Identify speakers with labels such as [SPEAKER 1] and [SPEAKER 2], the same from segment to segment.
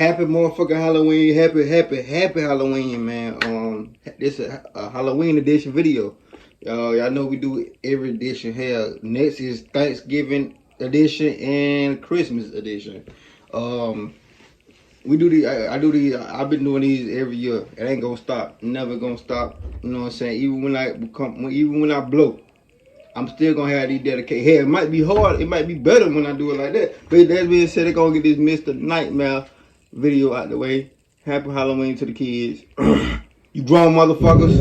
[SPEAKER 1] Happy motherfucking Halloween. Happy Halloween, man. This is a Halloween edition video. Y'all know we do every edition here. Next is Thanksgiving edition and Christmas edition. We do these, I do these, I've been doing these every year. It ain't gonna stop. Never gonna stop. You know what I'm saying? Even when I blow, I'm still gonna have these dedicated. Hey, it might be hard, it might be better when I do it like that. But that being said, they're gonna get this Mr. Nightmare video out the way. Happy Halloween to the kids. You grown motherfuckers.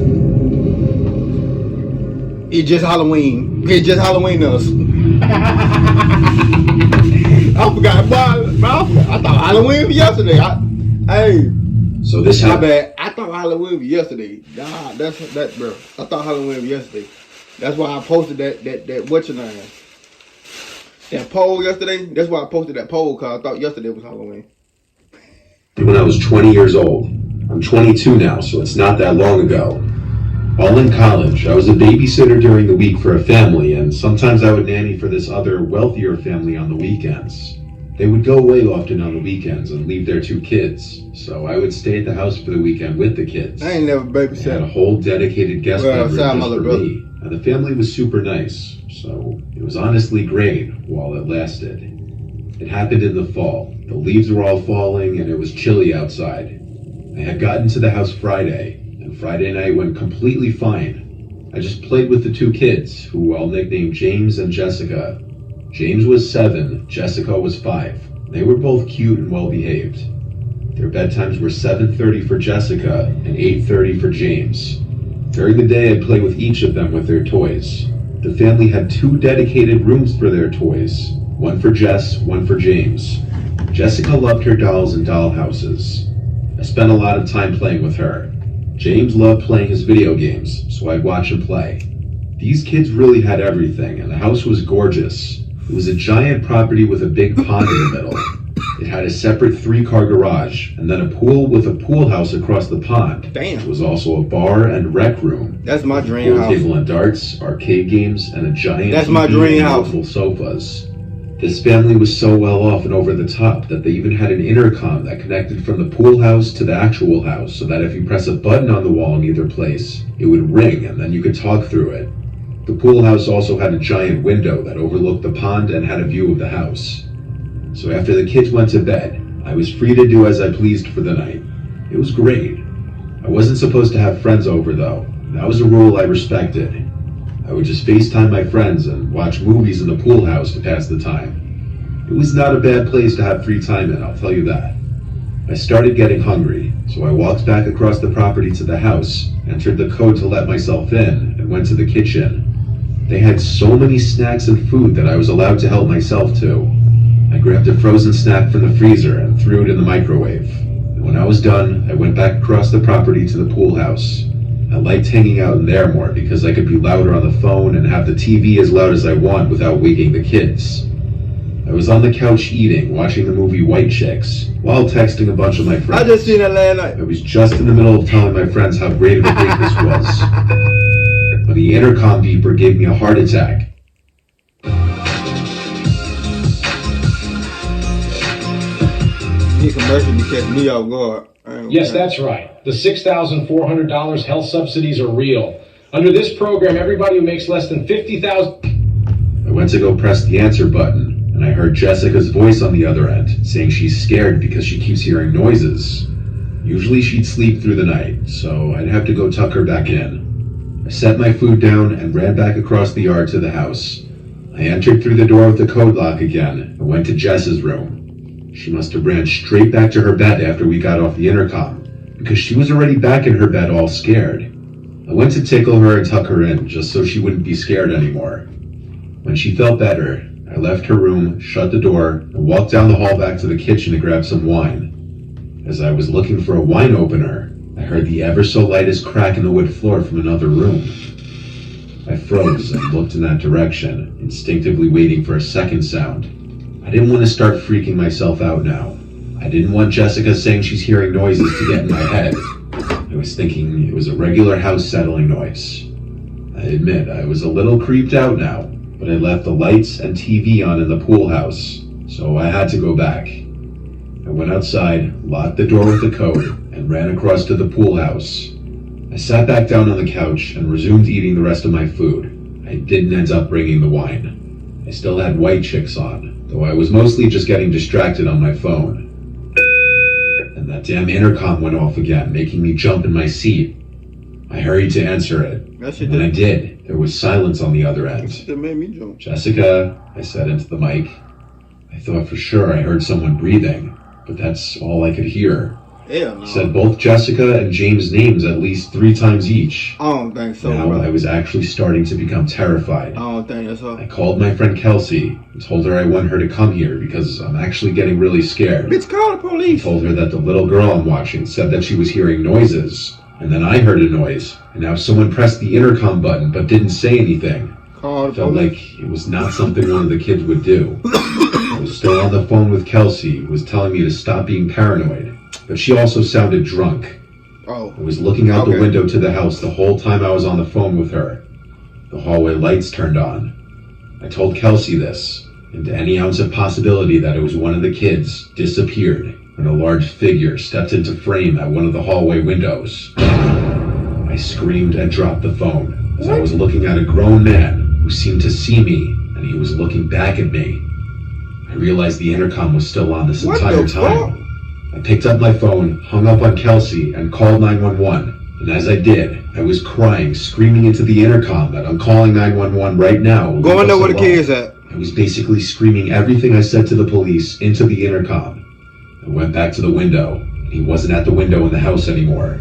[SPEAKER 1] It's just Halloween. It's just Halloween us. I forgot, bro. I thought Halloween was yesterday.
[SPEAKER 2] So this
[SPEAKER 1] my bad. I thought Halloween was yesterday. Nah, that's that, bro. I thought Halloween was yesterday. That's why I posted that what's your name? That poll yesterday. That's why I posted that poll, because I thought yesterday was Halloween.
[SPEAKER 2] When I was 20 years old. I'm 22 now, so it's not that long ago. While in college, I was a babysitter during the week for a family, and sometimes I would nanny for this other, wealthier family on the weekends. They would go away often on the weekends and leave their 2 kids, so I would stay at the house for the weekend with the kids.
[SPEAKER 1] I ain't never babysat.
[SPEAKER 2] They had a whole dedicated guest bedroom just for me, and the family was super nice, so it was honestly great while it lasted. It happened in the fall. The leaves were all falling, and it was chilly outside. I had gotten to the house Friday, and Friday night went completely fine. I just played with the 2 kids, who I'll nickname James and Jessica. James was 7, Jessica was 5. They were both cute and well behaved. Their bedtimes were 7:30 for Jessica and 8:30 for James. During the day, I'd play with each of them with their toys. The family had 2 dedicated rooms for their toys, one for Jess, one for James. Jessica loved her dolls and doll houses. I spent a lot of time playing with her. James loved playing his video games, so I'd watch him play. These kids really had everything, and the house was gorgeous. It was a giant property with a big pond in the middle. It had a separate 3-car garage, and then a pool with a pool house across the pond.
[SPEAKER 1] Damn.
[SPEAKER 2] It was also a bar and rec room.
[SPEAKER 1] That's my dream house.
[SPEAKER 2] Pool table and darts, arcade games, and a giant
[SPEAKER 1] That's my dream house.
[SPEAKER 2] Multiple sofas. This family was so well off and over the top that they even had an intercom that connected from the pool house to the actual house, so that if you press a button on the wall in either place, it would ring and then you could talk through it. The pool house also had a giant window that overlooked the pond and had a view of the house. So after the kids went to bed, I was free to do as I pleased for the night. It was great. I wasn't supposed to have friends over though. That was a rule I respected. I would just FaceTime my friends and watch movies in the pool house to pass the time. It was not a bad place to have free time in, I'll tell you that. I started getting hungry, so I walked back across the property to the house, entered the code to let myself in, and went to the kitchen. They had so many snacks and food that I was allowed to help myself to. I grabbed a frozen snack from the freezer and threw it in the microwave. And when I was done, I went back across the property to the pool house. I liked hanging out in there more because I could be louder on the phone and have the TV as loud as I want without waking the kids. I was on the couch eating, watching the movie White Chicks, while texting a bunch of my friends.
[SPEAKER 1] I just seen that last night.
[SPEAKER 2] I was just in the middle of telling my friends how great of a date this was. When the intercom beeper gave me a heart attack.
[SPEAKER 1] These commercials be catching me off guard.
[SPEAKER 3] Yes, that's right. The $6,400 health subsidies are real. Under this program, everybody who makes less than $50,000.
[SPEAKER 2] I went to go press the answer button, and I heard Jessica's voice on the other end, saying she's scared because she keeps hearing noises. Usually she'd sleep through the night, so I'd have to go tuck her back in. I set my food down and ran back across the yard to the house. I entered through the door with the code lock again and went to Jess's room. She must have ran straight back to her bed after we got off the intercom, because she was already back in her bed all scared. I went to tickle her and tuck her in, just so she wouldn't be scared anymore. When she felt better, I left her room, shut the door, and walked down the hall back to the kitchen to grab some wine. As I was looking for a wine opener, I heard the ever so lightest crack in the wood floor from another room. I froze and looked in that direction, instinctively waiting for a second sound. I didn't want to start freaking myself out now. I didn't want Jessica saying she's hearing noises to get in my head. I was thinking it was a regular house settling noise. I admit I was a little creeped out now, but I left the lights and TV on in the pool house, so I had to go back. I went outside, locked the door with the code, and ran across to the pool house. I sat back down on the couch and resumed eating the rest of my food. I didn't end up bringing the wine. I still had White Chicks on, though I was mostly just getting distracted on my phone. And that damn intercom went off again, making me jump in my seat. I hurried to answer it. And when I did, there was silence on the other end.
[SPEAKER 1] That made me jump.
[SPEAKER 2] Jessica, I said into the mic. I thought for sure I heard someone breathing, but that's all I could hear.
[SPEAKER 1] Hell no.
[SPEAKER 2] I said both Jessica and James' names at least 3 times each.
[SPEAKER 1] I don't think so,
[SPEAKER 2] Now
[SPEAKER 1] bro.
[SPEAKER 2] I was actually starting to become terrified.
[SPEAKER 1] I don't think that's
[SPEAKER 2] I
[SPEAKER 1] so.
[SPEAKER 2] called my friend Kelsey and told her I want her to come here because I'm actually getting really scared.
[SPEAKER 1] Bitch, call the
[SPEAKER 2] I
[SPEAKER 1] police.
[SPEAKER 2] told her that the little girl I'm watching said that she was hearing noises, and then I heard a noise, and now someone pressed the intercom button but didn't say anything.
[SPEAKER 1] Call
[SPEAKER 2] I
[SPEAKER 1] the
[SPEAKER 2] felt
[SPEAKER 1] police.
[SPEAKER 2] like it was not something one of the kids would do. I was still on the phone with Kelsey, who was telling me to stop being paranoid, but she also sounded drunk.
[SPEAKER 1] Oh.
[SPEAKER 2] I was looking out
[SPEAKER 1] Okay.
[SPEAKER 2] the window to the house the whole time I was on the phone with her. The hallway lights turned on. I told Kelsey this, and any ounce of possibility that it was one of the kids disappeared when a large figure stepped into frame at one of the hallway windows. I screamed and dropped the phone as I was looking at a grown man who seemed to see me, and he was looking back at me. I realized the intercom was still on this
[SPEAKER 1] What
[SPEAKER 2] entire
[SPEAKER 1] the
[SPEAKER 2] time.
[SPEAKER 1] fuck?
[SPEAKER 2] I picked up my phone, hung up on Kelsey, and called 911. And as I did, I was crying, screaming into the intercom that I'm calling 911 right now.
[SPEAKER 1] Go in there where the
[SPEAKER 2] Leave us
[SPEAKER 1] kids
[SPEAKER 2] alone.
[SPEAKER 1] at.
[SPEAKER 2] I was basically screaming everything I said to the police into the intercom. I went back to the window. He wasn't at the window in the house anymore.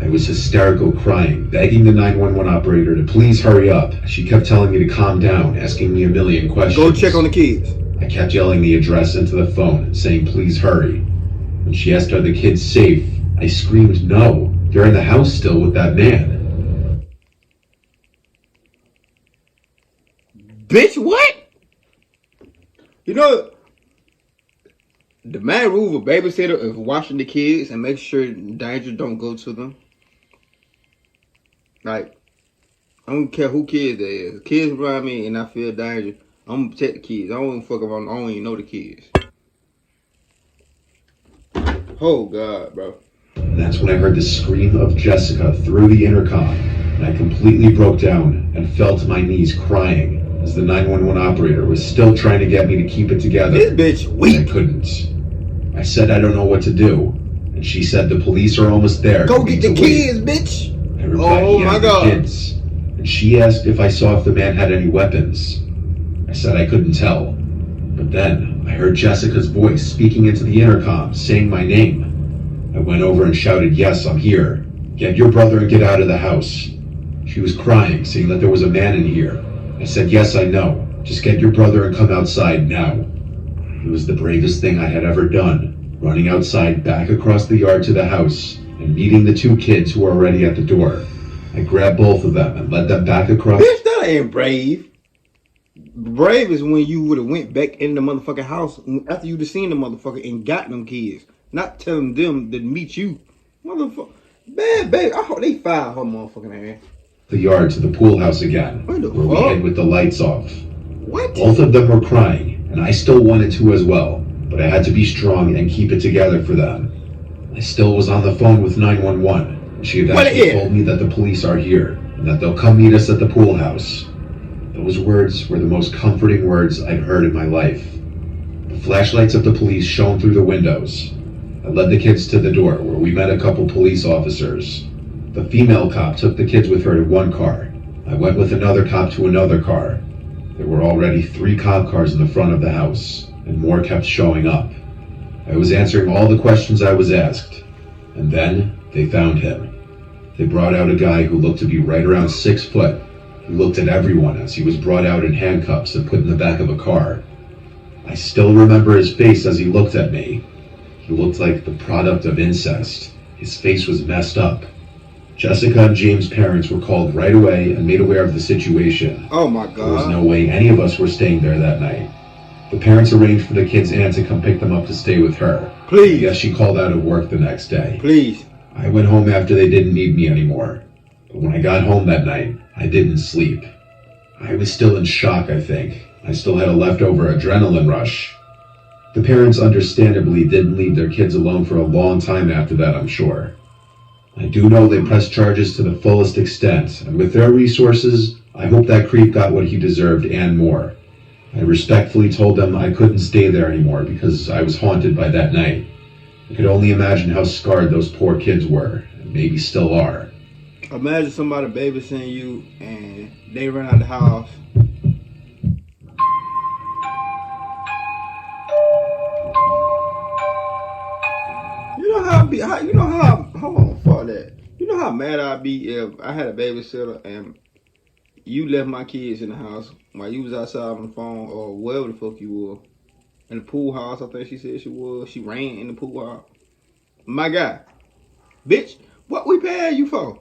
[SPEAKER 2] I was hysterical, crying, begging the 911 operator to please hurry up. She kept telling me to calm down, asking me a million questions.
[SPEAKER 1] Go check on the kids.
[SPEAKER 2] I kept yelling the address into the phone, saying please hurry. When she asked are the kids safe, I screamed no. You're in the house still with that man.
[SPEAKER 1] Bitch, what? You know, the main rule of a babysitter is watching the kids and make sure danger don't go to them. Like, I don't care who kids there is. Kids around me and I feel danger, I'm gonna protect the kids. I don't even fuck around. I don't even know the kids. Oh God, bro.
[SPEAKER 2] And that's when I heard the scream of Jessica through the intercom, and I completely broke down and fell to my knees crying as the 911 operator was still trying to get me to keep it together.
[SPEAKER 1] This bitch
[SPEAKER 2] And I
[SPEAKER 1] weak.
[SPEAKER 2] couldn't. I said I don't know what to do, and she said the police are almost there.
[SPEAKER 1] Go
[SPEAKER 2] You
[SPEAKER 1] get
[SPEAKER 2] need
[SPEAKER 1] the
[SPEAKER 2] to wait.
[SPEAKER 1] kids, bitch.
[SPEAKER 2] I replied,
[SPEAKER 1] Oh,
[SPEAKER 2] yeah,
[SPEAKER 1] my
[SPEAKER 2] the
[SPEAKER 1] God.
[SPEAKER 2] kids. And she asked if I saw if the man had any weapons. I said I couldn't tell. But then I heard Jessica's voice speaking into the intercom, saying my name. I went over and shouted, yes, I'm here. Get your brother and get out of the house. She was crying, saying that there was a man in here. I said, yes, I know. Just get your brother and come outside now. It was the bravest thing I had ever done, running outside back across the yard to the house and meeting the 2 kids who were already at the door. I grabbed both of them and led them back across.
[SPEAKER 1] Bitch, that ain't brave. Brave is when you would have went back in the motherfucking house after you'd have seen the motherfucker and got them kids. Not telling them to meet you. Motherfucker. Bad baby. I hope they fire her motherfucking ass.
[SPEAKER 2] The yard to the pool house again,
[SPEAKER 1] What the
[SPEAKER 2] where we
[SPEAKER 1] fuck?
[SPEAKER 2] hid with the lights off.
[SPEAKER 1] What?
[SPEAKER 2] Both of them were crying, and I still wanted to as well, but I had to be strong and keep it together for them. I still was on the phone with 911, and she had
[SPEAKER 1] What
[SPEAKER 2] actually
[SPEAKER 1] is?
[SPEAKER 2] told me that the police are here, and that they'll come meet us at the pool house. Those words were the most comforting words I'd heard in my life. The flashlights of the police shone through the windows. I led the kids to the door, where we met a couple police officers. The female cop took the kids with her to one car. I went with another cop to another car. There were already 3 cop cars in the front of the house, and more kept showing up. I was answering all the questions I was asked, and then they found him. They brought out a guy who looked to be right around 6 foot. He looked at everyone as he was brought out in handcuffs and put in the back of a car. I still remember his face as he looked at me. He looked like the product of incest. His face was messed up. Jessica and James' parents were called right away and made aware of the situation.
[SPEAKER 1] Oh my
[SPEAKER 2] There was
[SPEAKER 1] God.
[SPEAKER 2] no way any of us were staying there that night. The parents arranged for the kid's aunt to come pick them up to stay with her. I
[SPEAKER 1] Please.
[SPEAKER 2] guess she called out of work the next day.
[SPEAKER 1] Please.
[SPEAKER 2] I went home after they didn't need me anymore. But when I got home that night, I didn't sleep. I was still in shock, I think. I still had a leftover adrenaline rush. The parents understandably didn't leave their kids alone for a long time after that, I'm sure. I do know they pressed charges to the fullest extent, and with their resources, I hope that creep got what he deserved and more. I respectfully told them I couldn't stay there anymore because I was haunted by that night. I could only imagine how scarred those poor kids were, and maybe still are.
[SPEAKER 1] Imagine somebody babysitting you and they run out the house. You know how hold on, fuck that. You know how mad I'd be if I had a babysitter and you left my kids in the house while you was outside on the phone or wherever the fuck you were. In the pool house, I think she said she was. She ran in the pool house. My guy. Bitch, what we paying you for?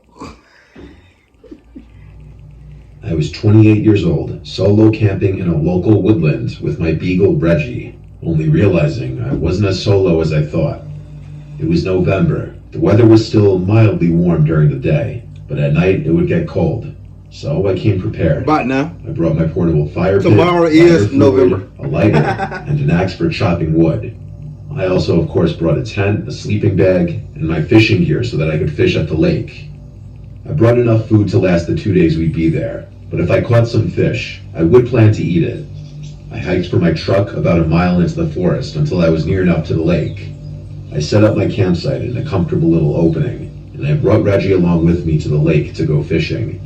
[SPEAKER 2] I was 28 years old, solo camping in a local woodland with my beagle Reggie, only realizing I wasn't as solo as I thought. It was November. The weather was still mildly warm during the day, but at night it would get cold. So I came prepared.
[SPEAKER 1] About now.
[SPEAKER 2] I brought my portable fire pit,
[SPEAKER 1] Tomorrow is November.
[SPEAKER 2] a lighter, and an axe for chopping wood. I also, of course, brought a tent, a sleeping bag, and my fishing gear so that I could fish at the lake. I brought enough food to last the 2 days we'd be there, but if I caught some fish, I would plan to eat it. I hiked from my truck about a mile into the forest until I was near enough to the lake. I set up my campsite in a comfortable little opening, and I brought Reggie along with me to the lake to go fishing.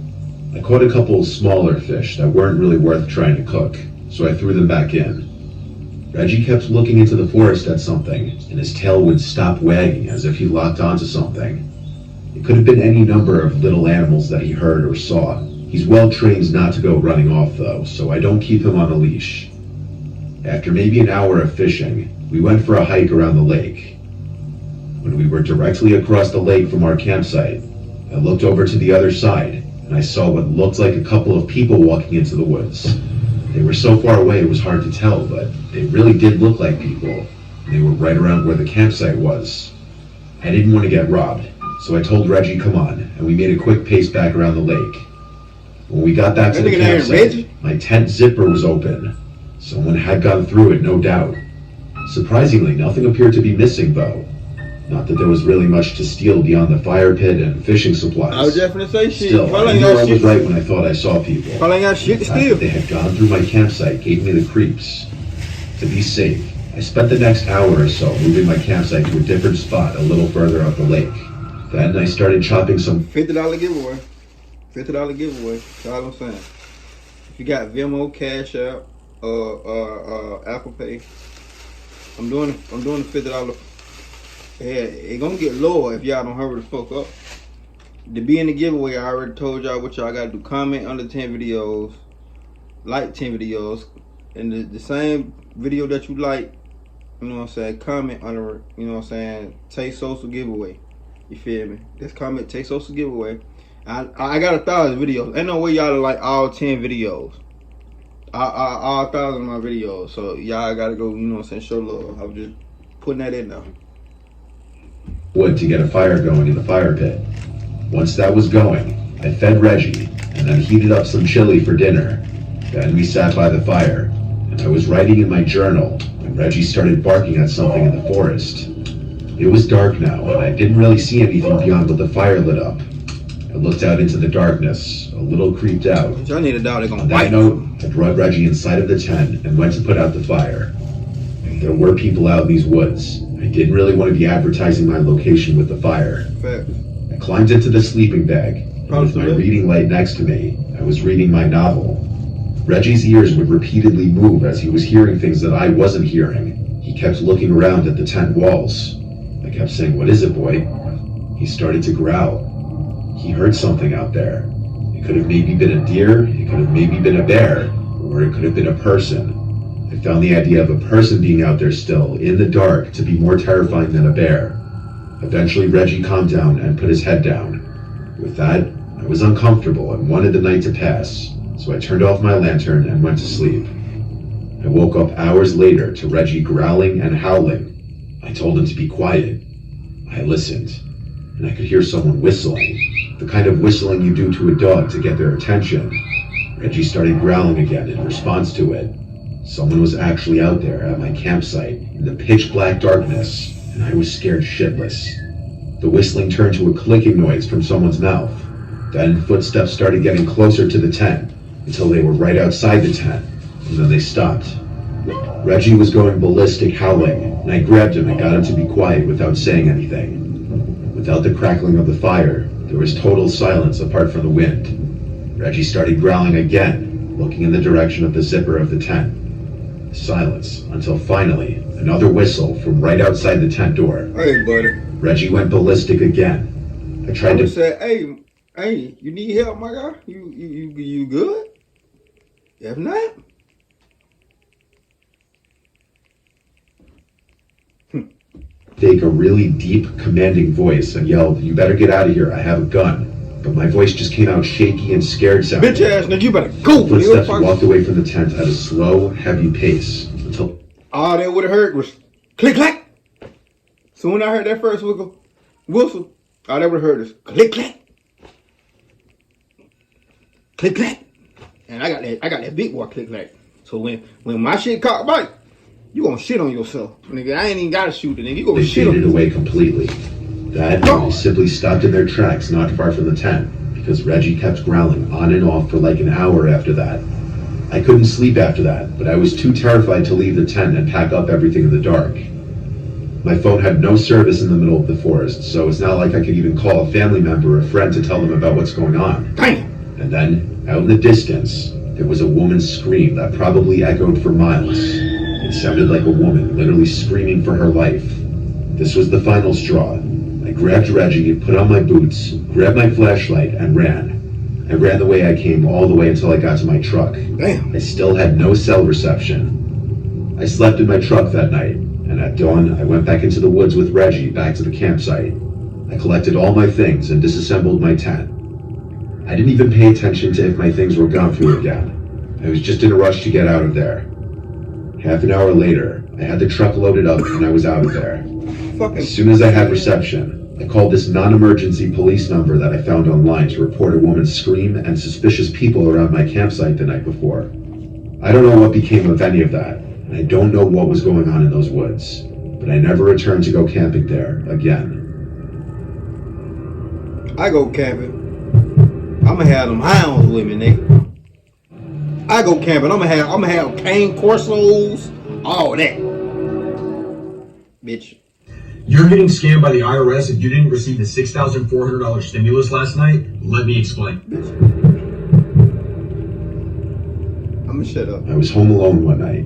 [SPEAKER 2] I caught a couple smaller fish that weren't really worth trying to cook, so I threw them back in. Reggie kept looking into the forest at something, and his tail would stop wagging as if he locked onto something. It could have been any number of little animals that he heard or saw. He's well trained not to go running off though, so I don't keep him on a leash. After maybe an hour of fishing, we went for a hike around the lake. When we were directly across the lake from our campsite, I looked over to the other side, and I saw what looked like a couple of people walking into the woods. They were so far away it was hard to tell, but they really did look like people. They were right around where the campsite was. I didn't want to get robbed, so I told Reggie, come on, and we made a quick pace back around the lake. When we got back to the campsite, my tent zipper was open. Someone had gone through it, no doubt. Surprisingly, nothing appeared to be missing, though. Not that there was really much to steal beyond the fire pit and fishing supplies.
[SPEAKER 1] I was definitely say shit.
[SPEAKER 2] Still, I knew I was right when I thought I saw people.
[SPEAKER 1] Probably ain't got shit to
[SPEAKER 2] The fact
[SPEAKER 1] steal.
[SPEAKER 2] that they had gone through my campsite gave me the creeps. To be safe, I spent the next hour or so moving my campsite to a different spot a little further up the lake. Then I started chopping some
[SPEAKER 1] $50 giveaway. $50 giveaway. That's all I'm saying. If you got Venmo, Cash App, Apple Pay, I'm doing the $50. Yeah, it gonna get lower if y'all don't hurry the fuck up. To be in the giveaway, I already told y'all what y'all gotta do. Comment under 10 videos, like 10 videos, and the same video that you like, you know what I'm saying, comment under it, you know what I'm saying, Tay Social giveaway. You feel me? Just comment Tay Social giveaway. I got 1,000 videos. Ain't no way y'all like all 10 videos. All 1,000 of my videos. So y'all gotta go, you know what I'm saying, show love. I'm just putting that in there.
[SPEAKER 2] wood to get a fire going in the fire pit. Once that was going, I fed Reggie and then heated up some chili for dinner. Then we sat by the fire, and I was writing in my journal when Reggie started barking at something in the forest. It was dark now, and I didn't really see anything beyond what the fire lit up. I looked out into the darkness, a little creeped out.
[SPEAKER 1] Y'all need a dog, they're gonna
[SPEAKER 2] On that
[SPEAKER 1] bite.
[SPEAKER 2] note, I brought Reggie inside of the tent and went to put out the fire. There were people out in these woods. I didn't really want to be advertising my location with the fire.
[SPEAKER 1] Fact.
[SPEAKER 2] I climbed into the sleeping bag, and with my reading light next to me, I was reading my novel. Reggie's ears would repeatedly move as he was hearing things that I wasn't hearing. He kept looking around at the tent walls. I kept saying, "What is it, boy?" He started to growl. He heard something out there. It could have maybe been a deer, it could have maybe been a bear, or it could have been a person. I found the idea of a person being out there still, in the dark, to be more terrifying than a bear. Eventually, Reggie calmed down and put his head down. With that, I was uncomfortable and wanted the night to pass, so I turned off my lantern and went to sleep. I woke up hours later to Reggie growling and howling. I told him to be quiet. I listened, and I could hear someone whistling, the kind of whistling you do to a dog to get their attention. Reggie started growling again in response to it. Someone was actually out there at my campsite, in the pitch black darkness, and I was scared shitless. The whistling turned to a clicking noise from someone's mouth. Then footsteps started getting closer to the tent until they were right outside the tent, and then they stopped. Reggie was going ballistic howling, and I grabbed him and got him to be quiet without saying anything. Without the crackling of the fire, there was total silence apart from the wind. Reggie started growling again, looking in the direction of the zipper of the tent. Silence until finally another whistle from right outside the tent door.
[SPEAKER 1] Hey, buddy.
[SPEAKER 2] Reggie went ballistic again. I tried
[SPEAKER 1] I
[SPEAKER 2] to
[SPEAKER 1] say, hey, you need help, my guy? You good? If not,
[SPEAKER 2] fake a really deep, commanding voice and yelled, "You better get out of here, I have a gun." But my voice just came out shaky and scared sounding.
[SPEAKER 1] bitch ass nigga, you better go.
[SPEAKER 2] Footsteps
[SPEAKER 1] nigga.
[SPEAKER 2] walked away from the tent at a slow, heavy pace until
[SPEAKER 1] All they would have heard was click clack. So when I heard that first whistle, all they would have heard is click clack, click clack, and I got that big boy click clack. So when my shit caught bite, you gonna shit on yourself, nigga. I ain't even gotta shoot it, nigga. You gonna
[SPEAKER 2] they
[SPEAKER 1] shit on
[SPEAKER 2] faded
[SPEAKER 1] yourself.
[SPEAKER 2] away completely. That
[SPEAKER 1] No.
[SPEAKER 2] they simply stopped in their tracks not far from the tent because Reggie kept growling on and off for like an hour after that. I couldn't sleep after that, but I was too terrified to leave the tent and pack up everything in the dark. My phone had no service in the middle of the forest, so it's not like I could even call a family member or a friend to tell them about what's going on.
[SPEAKER 1] Damn.
[SPEAKER 2] And then, out in the distance, there was a woman's scream that probably echoed for miles. It sounded like a woman literally screaming for her life. This was the final straw. I grabbed Reggie, put on my boots, grabbed my flashlight, and ran. I ran the way I came all the way until I got to my truck.
[SPEAKER 1] Damn.
[SPEAKER 2] I still had no cell reception. I slept in my truck that night, and at dawn, I went back into the woods with Reggie back to the campsite. I collected all my things and disassembled my tent. I didn't even pay attention to if my things were gone through again. I was just in a rush to get out of there. Half an hour later, I had the truck loaded up and I was out of there.
[SPEAKER 1] Fucking.
[SPEAKER 2] As soon as I had reception, I called this non-emergency police number that I found online to report a woman's scream and suspicious people around my campsite the night before. I don't know what became of any of that, and I don't know what was going on in those woods, but I never returned to go camping there again.
[SPEAKER 1] I go camping. I'ma have them hounds with me, nigga. I go camping. I'ma have cane corsos, all that. Bitch.
[SPEAKER 4] You're getting scammed by the IRS if you didn't receive the $6,400 stimulus last night. Let me explain.
[SPEAKER 1] I'ma shut up.
[SPEAKER 2] I was home alone one night.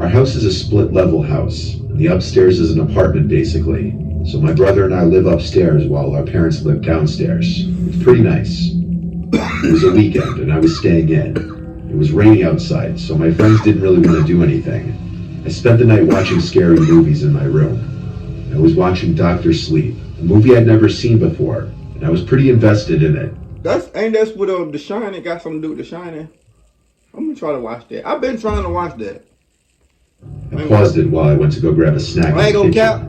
[SPEAKER 2] Our house is a split-level house, and the upstairs is an apartment basically. So my brother and I live upstairs while our parents live downstairs. It's pretty nice. It was a weekend and I was staying in. It was rainy outside, so my friends didn't really want to do anything. I spent the night watching scary movies in my room. I was watching Dr. Sleep, a movie I'd never seen before, and I was pretty invested in it.
[SPEAKER 1] That's what The Shining got something to do with The Shining. I'm gonna try to watch that. I've been trying to watch that.
[SPEAKER 2] I paused it while I went to go grab a snack.
[SPEAKER 1] I ain't
[SPEAKER 2] in the
[SPEAKER 1] gonna
[SPEAKER 2] kitchen.
[SPEAKER 1] cap.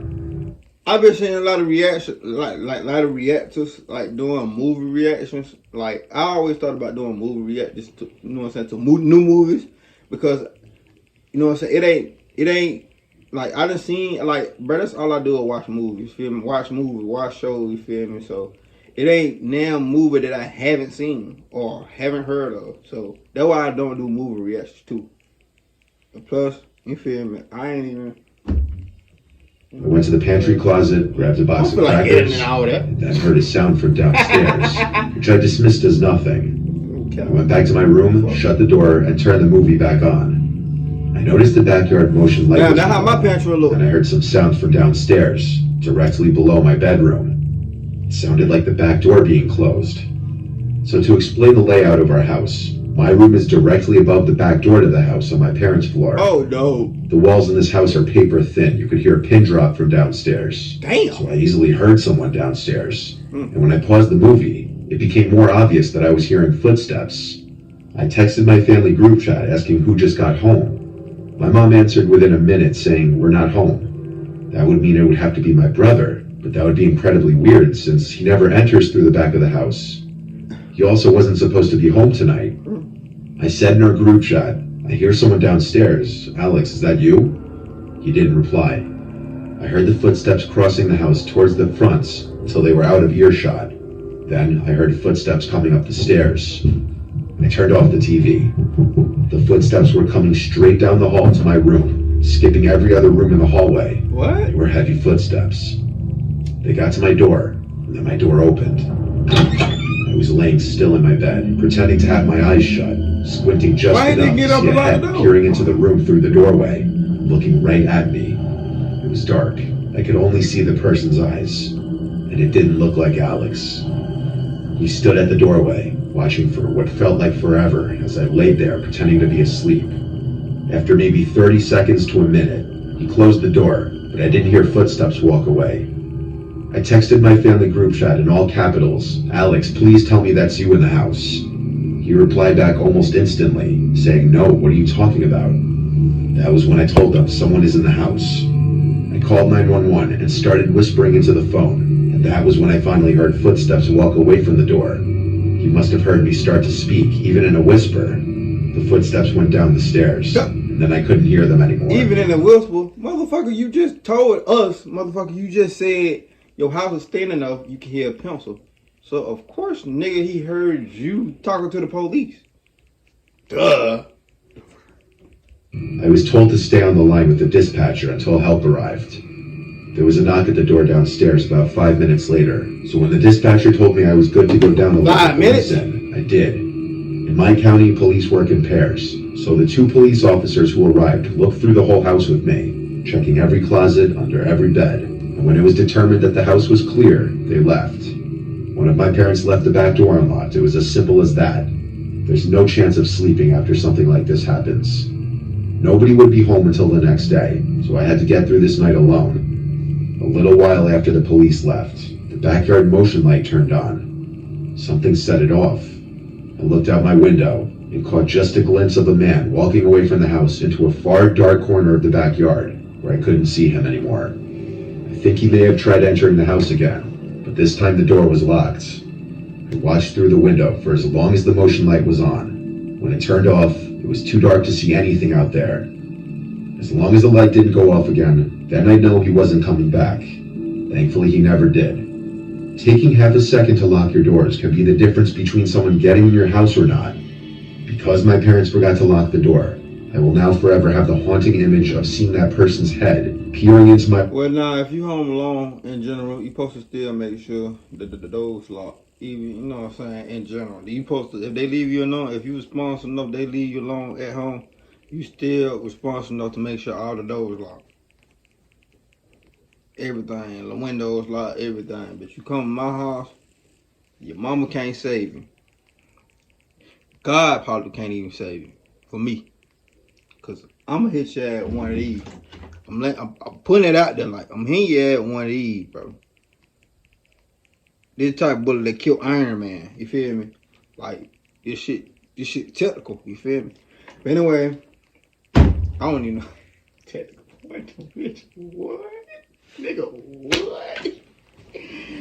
[SPEAKER 1] I've been seeing a lot of reactions, like a lot of reactors, like doing movie reactions. Like I always thought about doing movie reactions to, you know what I'm saying, to new movies, because you know what I'm saying. It ain't like I done seen like, bro. That's all I do is watch movies. Feel me? Watch movies, watch shows. You feel me? So it ain't now a movie that I haven't seen or haven't heard of. So that's why I don't do movie reactions too. And plus, you feel me? I ain't even.
[SPEAKER 2] I went to the pantry closet, grabbed a box
[SPEAKER 1] I
[SPEAKER 2] of
[SPEAKER 1] feel like
[SPEAKER 2] crackers,
[SPEAKER 1] editing all that.
[SPEAKER 2] and then heard a sound from downstairs, which I dismissed as nothing. I went back to my room, shut the door, and turned the movie back on. I noticed the backyard motion light.
[SPEAKER 1] Now,
[SPEAKER 2] was
[SPEAKER 1] that's how my
[SPEAKER 2] on,
[SPEAKER 1] pantry look.
[SPEAKER 2] and I heard some sounds from downstairs, directly below my bedroom. It sounded like the back door being closed. So to explain the layout of our house, my room is directly above the back door to the house on my parents' floor.
[SPEAKER 1] Oh no!
[SPEAKER 2] The walls in this house are paper thin. You could hear a pin drop from downstairs.
[SPEAKER 1] Damn!
[SPEAKER 2] So I easily heard someone downstairs. And when I paused the movie, it became more obvious that I was hearing footsteps. I texted my family group chat asking who just got home. My mom answered within a minute saying, "We're not home." That would mean it would have to be my brother, but that would be incredibly weird since he never enters through the back of the house. He also wasn't supposed to be home tonight. I said in our group chat, "I hear someone downstairs. Alex, is that you?" He didn't reply. I heard the footsteps crossing the house towards the front until they were out of earshot. Then I heard footsteps coming up the stairs. I turned off the TV. The footsteps were coming straight down the hall to my room, skipping every other room in the hallway.
[SPEAKER 1] What?
[SPEAKER 2] They were heavy footsteps. They got to my door, and then my door opened. I was laying still in my bed, pretending to have my eyes shut, squinting just
[SPEAKER 1] Why didn't
[SPEAKER 2] enough
[SPEAKER 1] they
[SPEAKER 2] to
[SPEAKER 1] get up
[SPEAKER 2] see a
[SPEAKER 1] and lock
[SPEAKER 2] head
[SPEAKER 1] the door?
[SPEAKER 2] peering into the room through the doorway, looking right at me. It was dark. I could only see the person's eyes, and it didn't look like Alex. He stood at the doorway, watching for what felt like forever as I laid there pretending to be asleep. After maybe 30 seconds to a minute, he closed the door, but I didn't hear footsteps walk away. I texted my family group chat in all capitals, "Alex, please tell me that's you in the house." He replied back almost instantly, saying, "No, what are you talking about?" That was when I told them someone is in the house. I called 911 and started whispering into the phone, and that was when I finally heard footsteps walk away from the door. He must have heard me start to speak, even in a whisper. The footsteps went down the stairs, and then I couldn't hear them anymore.
[SPEAKER 1] Even in a whisper, motherfucker, you just told us, motherfucker, you just said your house is thin enough you can hear a pencil. So of course, nigga, he heard you talking to the police. Duh.
[SPEAKER 2] I was told to stay on the line with the dispatcher until help arrived. There was a knock at the door downstairs about 5 minutes later, so when the dispatcher told me I was good to go down the line,
[SPEAKER 1] 5 minutes?
[SPEAKER 2] I did. In my county, police work in pairs, so the 2 police officers who arrived looked through the whole house with me, checking every closet, under every bed, and when it was determined that the house was clear, they left. One of my parents left the back door unlocked. It was as simple as that. There's no chance of sleeping after something like this happens. Nobody would be home until the next day, so I had to get through this night alone. A little while after the police left, the backyard motion light turned on. Something set it off. I looked out my window and caught just a glimpse of a man walking away from the house into a far dark corner of the backyard where I couldn't see him anymore. I think he may have tried entering the house again, but this time the door was locked. I watched through the window for as long as the motion light was on. When it turned off, it was too dark to see anything out there. As long as the light didn't go off again, then I'd know he wasn't coming back. Thankfully, he never did. Taking half a second to lock your doors can be the difference between someone getting in your house or not. Because my parents forgot to lock the door, I will now forever have the haunting image of seeing that person's head peering into my...
[SPEAKER 1] Well, now, if you home alone, in general, you supposed to still make sure that the door's locked. Even, you know what I'm saying, in general. You supposed to, if they leave you alone, if you responsible enough, they leave you alone at home, you still responsible enough to make sure all the doors locked. Everything, the windows locked, everything. But you come to my house, your mama can't save you. God probably can't even save you. For me. Because I'm going to hit you at one of these. I'm putting it out there like, I'm hitting you at one of these, bro. This type of bullet that killed Iron Man, you feel me? Like, this shit technical, you feel me? But anyway, I don't even know. Technical. What? Nigga, what?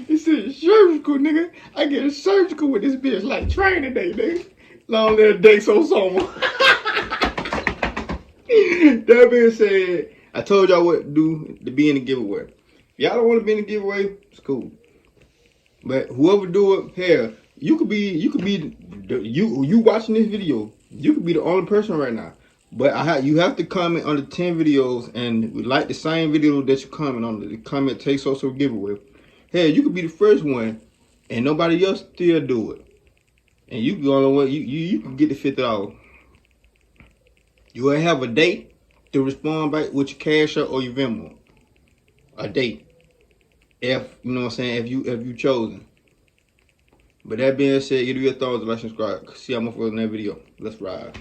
[SPEAKER 1] This is surgical, nigga. I get a surgical with this bitch like training day, nigga. Long little day so somewhere. That being said, I told y'all what to do to be in the giveaway. If y'all don't want to be in the giveaway, it's cool. But whoever do it, hell, you watching this video, you could be the only person right now. But you have to comment on the 10 videos and like the same video that you comment on. The comment takes also a giveaway. Hell, you could be the first one and nobody else still do it. And you can go on you can get the $50. You will have a date to respond back with your Cash App or your Venmo. A date. If you know what I'm saying, if you chosen. But that being said, give me a thumbs up, like, subscribe. See how much for in that video. Let's ride.